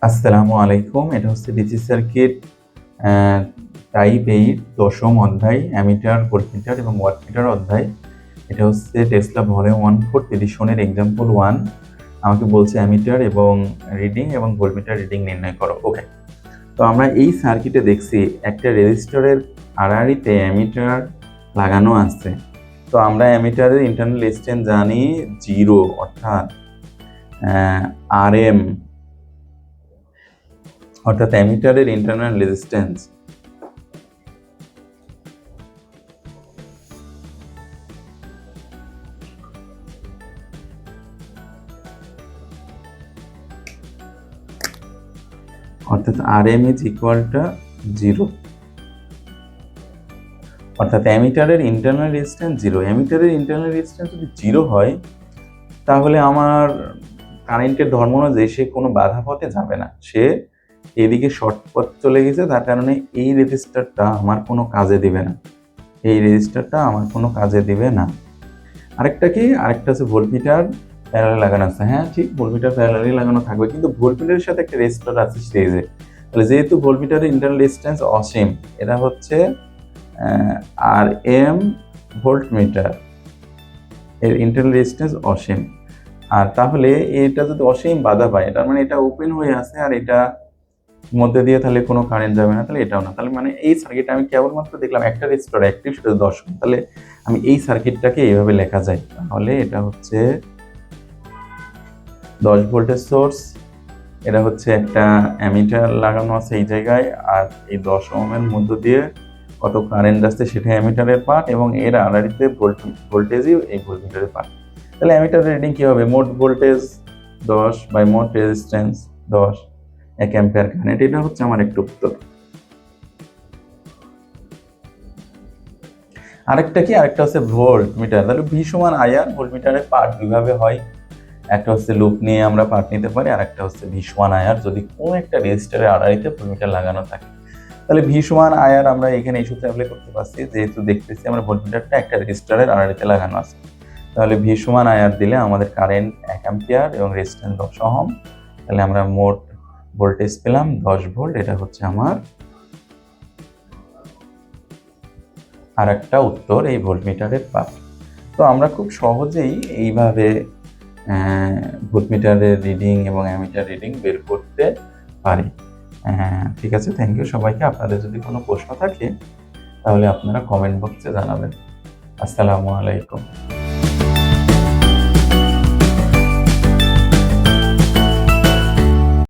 আসসালামু আলাইকুম। এটা হচ্ছে ডিসি সার্কিট টাইপ 8 দশম অধ্যায় অ্যামিটার, ভোল্টমিটার এবং ওয়াটমিটার অধ্যায়। এটা হচ্ছে টেসলা ভলিউম 1/4 এডিশনের এক্সাম্পল 1। আমাকে বলছে অ্যামিটার এবং রিডিং এবং ভোল্টমিটার রিডিং নির্ণয় করো। ওকে, তো আমরা এই সার্কিটে দেখছি একটা রেজিস্টরের আড়াআড়িতে অ্যামিটার লাগানো আছে। তো আমরা অ্যামিটারের ইন্টারনাল রেজিস্ট্যান্স জানি 0, অর্থাৎ RM, অর্থাৎ অ্যামিটারের ইন্টারনাল রেজিস্ট্যান্স অর্থাৎ RM ইজ ইকুয়াল টু 0, অর্থাৎ অ্যামিটারের ইন্টারনাল রেজিস্ট্যান্স 0। অ্যামিটারের ইন্টারনাল রেজিস্ট্যান্স যদি 0 হয় তাহলে আমার কারেন্টের ধর্ম অনুযায়ী সে কোনো বাধা পথে যাবে না, সে এদিকে শর্ট পথ চলে গেছে, তার কারণে এই রেজিস্টারটা আমার কোনো কাজে দিবে না, এই রেজিস্টারটা আমার কোনো কাজে দিবে না। আরেকটা হচ্ছে ভোল্টমিটার প্যারালাল লাগানো আছে। হ্যাঁ ঠিক, ভোল্টমিটার প্যারালালি লাগানো থাকবে, কিন্তু ভোল্টমিটারের সাথে একটা রেজিস্টার আছে সিরিজে। তাহলে যেহেতু ভোল্টমিটারের ইন্টারনাল রেজিস্ট্যান্স অসীম, এটা হচ্ছে RM ভোল্টমিটার, এর ইন্টারনাল রেজিস্ট্যান্স অসীম। আর তাহলে এটা যদি অসীম বাধা পায়, তার মানে এটা ওপেন হয়ে আছে, আর এটা মধ্যে দিয়ে তাহলে কোনো কারেন্ট যাবে না, তাহলে এটাও না। তাহলে মানে এই সার্কিটটা আমি কেবলমাত্র দেখলাম একটা রেজিস্টার অ্যাক্টিভ, সেটা 10 ওহম। তাহলে আমি এই সার্কিটটাকে এইভাবে লেখা যায়, তাহলে এটা হচ্ছে 10 ভোল্টের সোর্স, এটা হচ্ছে একটা অ্যামিটার লাগানো আছে এই জায়গায়, আর এই 10 ওহমের মধ্য দিয়ে কত কারেন্ট আসছে সেটা অ্যামিটারের পার্ট, এবং এর আড়াআড়িতে ভোল্টেজই এই ভোল্টমিটারের পার্ট। তাহলে অ্যামিটারের রিডিং কি হবে? মোট ভোল্টেজ 10 বাই মোট রেজিস্ট্যান্স 10, 1 অ্যাম্পিয়ার কারেন্ট। এটা হচ্ছে আমার একটা উত্তর। আরেকটা হচ্ছে ভোল্টমিটার। তাহলে ভি সমান আইআর। ভোল্টমিটারের পার্ট দুইভাবে হয়, একটা হচ্ছে লুপ নিয়ে আমরা পার্ট নিতে পারি, আর একটা হচ্ছে ভি সমান আইআর যদি কোনো একটা রেজিস্টারের আড়াআড়িতে ভোল্টমিটার লাগানো থাকে। তাহলে ভি সমান আইআর আমরা এখানে এই সূত্রে অ্যাপ্লাই করতে পারছি, যেহেতু দেখতেছি আমরা ভোল্টমিটারটা একটা রেজিস্টারের আড়াআড়িতে লাগানো আছে। তাহলে ভি সমান আইআর দিলে আমাদের কারেন্ট 1 অ্যাম্পিয়ার এবং রেজিস্ট্যান্স 10 ওহম। তাহলে আমরা মোট ভোল্টেজ পেলাম 10 ভোল্ট। এটা হচ্ছে আমার আর একটা উত্তর এই ভোল্টমিটারের পার্ট। তো আমরা খুব সহজেই এইভাবে ভোল্টমিটারের রিডিং এবং অ্যামিটার রিডিং বের করতে পারি। ঠিক আছে, থ্যাংক ইউ সবাইকে। আপনাদের যদি কোনো প্রশ্ন থাকে তাহলে আপনারা কমেন্ট বক্সে জানাবেন। আসসালামু আলাইকুম।